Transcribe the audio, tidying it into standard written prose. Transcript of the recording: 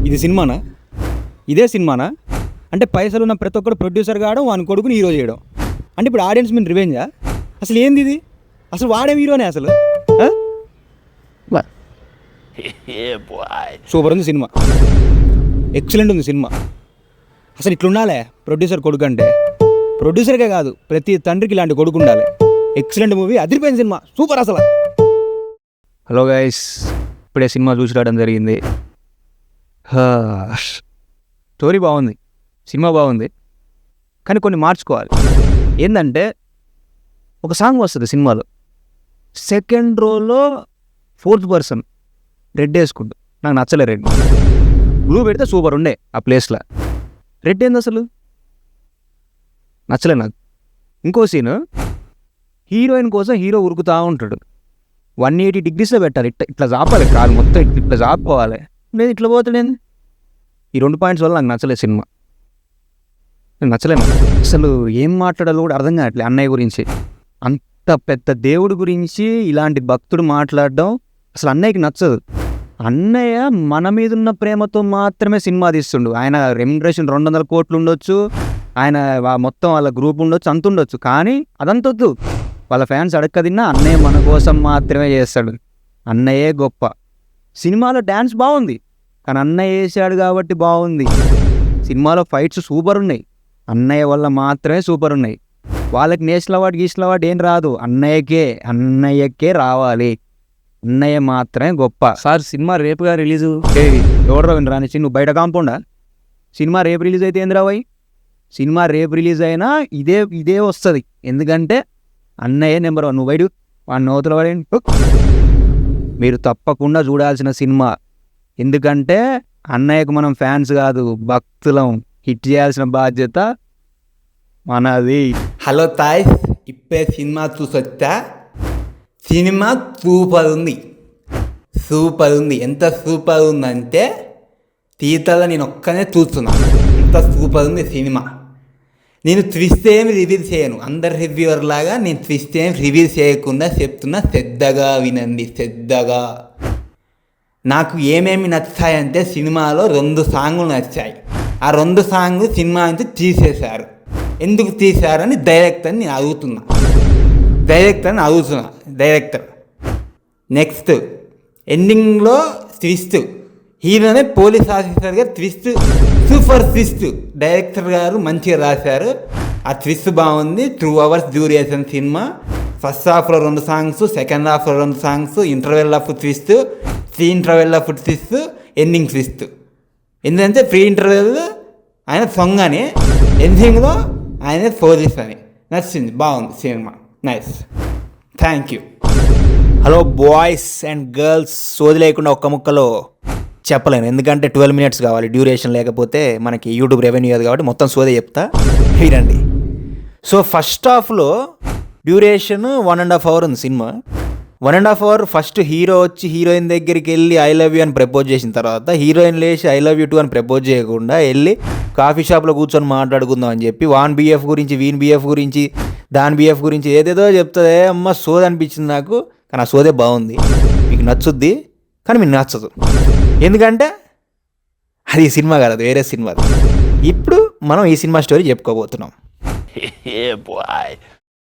ఇది సినిమానా? ఇదే సినిమానా? అంటే పైసలు ఉన్న ప్రతి ఒక్కరు ప్రొడ్యూసర్ కావడం, వాని కొడుకుని హీరో చేయడం. అంటే ఇప్పుడు ఆడియన్స్ మీద రివెంజా? అసలు ఏంది ఇది? అసలు వాడేం హీరోనే అసలు? సూపర్ ఉంది సినిమా, ఎక్సలెంట్ ఉంది సినిమా. అసలు ఇట్లుండాలే ప్రొడ్యూసర్ కొడుకు అంటే. ప్రొడ్యూసర్కే కాదు, ప్రతి తండ్రికి ఇలాంటి కొడుకు ఉండాలి. ఎక్సలెంట్ మూవీ, అదిరిపోయిన సినిమా, సూపర్ అసలు. హలో గైస్, ఇప్పుడే సినిమా చూసి రావడం జరిగింది. స్టోరీ బాగుంది, సినిమా బాగుంది, కానీ కొన్ని మార్చుకోవాలి. ఏంటంటే ఒక సాంగ్ వస్తుంది సినిమాలో, సెకండ్ రోలో ఫోర్త్ పర్సన్ రెడ్ వేసుకుంటూ. నాకు నచ్చలే రెడ్. బ్లూ పెడితే సూపర్ ఉండే ఆ ప్లేస్లో. రెడ్ ఏంది అసలు? నచ్చలే నాకు. ఇంకో సీను, హీరోయిన్ కోసం హీరో ఉరుకుతూ ఉంటాడు. 180 degreesలో పెట్టాలి, ఇట్లా చాపాలి, కాదు మొత్తం ఇట్లా చాపుకోవాలి. లేదు ఇట్లా పోతాడేంది? ఈ 2 పాయింట్స్ వల్ల నాకు నచ్చలేదు సినిమా. నచ్చలేదు అసలు. ఏం మాట్లాడాలో కూడా అర్థం కావట్లేదు అన్నయ్య గురించి. అంత పెద్ద దేవుడి గురించి ఇలాంటి భక్తుడు మాట్లాడడం అసలు అన్నయ్యకి నచ్చదు. అన్నయ్య మన మీద ఉన్న ప్రేమతో మాత్రమే సినిమా తీస్తుండు. ఆయన రెమ్యునరేషన్ 200 కోట్లు ఉండొచ్చు, ఆయన మొత్తం వాళ్ళ గ్రూప్ ఉండొచ్చు, అంత ఉండొచ్చు, కానీ అదంత వద్దు. వాళ్ళ ఫ్యాన్స్ అడక్క తిన్నా అన్నయ్య మన కోసం మాత్రమే చేస్తాడు. అన్నయ్యే గొప్ప. సినిమాలో డ్యాన్స్ బాగుంది, కానీ అన్నయ్య వేసాడు కాబట్టి బాగుంది. సినిమాలో ఫైట్స్ సూపర్ ఉన్నాయి, అన్నయ్య వల్ల మాత్రమే సూపర్ ఉన్నాయి. వాళ్ళకి నేషనల్ అవార్డు గీషనల్ అవార్డు ఏం రాదు, అన్నయ్యకే రావాలి. అన్నయ్య మాత్రమే గొప్ప. సార్ సినిమా రేపుగా రిలీజు. ఎవడో రాని నువ్వు బయట కాంపౌండా? సినిమా రేపు రిలీజ్ అయితే ఏంది రావాయి? సినిమా రేపు రిలీజ్ అయినా ఇదే వస్తుంది. ఎందుకంటే అన్నయ్య నెంబర్ 1. నువ్వు బయట వాడిని నవ్వుతుల వాడేంటి? మీరు తప్పకుండా చూడాల్సిన సినిమా. ఎందుకంటే అన్నయ్యకు మనం ఫ్యాన్స్ కాదు, భక్తులం. హిట్ చేయాల్సిన బాధ్యత మనది. హలో తాయ్స్, ఇప్పే సినిమా చూసొచ్చా. సినిమా సూపర్ ఉంది. ఎంత సూపర్ ఉందంటే థియేటర్లో నేను ఒక్కనే చూస్తున్నా. ఎంత సూపర్ ఉంది సినిమా. నేను ట్విస్ట్ ఏమి రివీల్ చేయను, అందరు రివ్యూవర్ లాగా నేను ట్విస్ట్ ఏమి రివీల్ చేయకుండా చెప్తున్నా. శ్రద్ధగా వినండి, శ్రద్ధగా. నాకు ఏమేమి నచ్చాయంటే సినిమాలో 2 సాంగులు నచ్చాయి. ఆ 2 సాంగులు సినిమా నుంచి తీసేశారు. ఎందుకు తీశారని డైరెక్టర్ నెక్స్ట్ ఎండింగ్లో ట్విస్ట్, హీరోనే పోలీస్ ఆఫీసర్గా ట్విస్ట్, సూపర్ ట్విస్ట్. డైరెక్టర్ గారు మంచిగా రాశారు. ఆ ట్విస్ట్ బాగుంది. 2 hours డ్యూరేషన్ సినిమా. ఫస్ట్ హాఫ్లో 2 సాంగ్స్, సెకండ్ హాఫ్లో 2 songs, interval of twist, free interval of twist, ending twist. ఎందుకంటే ఫ్రీ ఇంటర్వెల్ ఆయన సాంగ్ అని, ఎండింగ్లో ఆయన పోలీస్ అని. నచ్చింది, బాగుంది cinema, nice. Thank you. Hello boys and girls, సోది లేకుండా ఒక్క ముక్కలో చెప్పలేను, ఎందుకంటే 12 minutes కావాలి డ్యూరేషన్. లేకపోతే మనకి యూట్యూబ్ రెవెన్యూ అది కాబట్టి మొత్తం సోదే చెప్తా, వినండి. సో ఫస్ట్ హాఫ్లో డ్యూరేషన్ 1.5 hours ఉంది సినిమా. 1.5 hours ఫస్ట్ హీరో వచ్చి హీరోయిన్ దగ్గరికి వెళ్ళి ఐ లవ్ యూ అని ప్రపోజ్ చేసిన తర్వాత, హీరోయిన్ లేచి ఐ లవ్ యూ టూ అని ప్రపోజ్ చేయకుండా వెళ్ళి కాఫీ షాప్లో కూర్చొని మాట్లాడుకుందాం అని చెప్పి వాన్ బిఎఫ్ గురించి, వీన్ బిఎఫ్ గురించి, దాని బిఎఫ్ గురించి ఏదేదో చెప్తుంది. అమ్మ సోది అనిపించింది నాకు, కానీ ఆ సోదే బాగుంది. మీకు నచ్చుద్ది, కానీ మీకు నచ్చదు. ఎందుకంటే అది ఈ సినిమా కాదు, వేరే సినిమా. ఇప్పుడు మనం ఈ సినిమా స్టోరీ చెప్పుకోబోతున్నాం.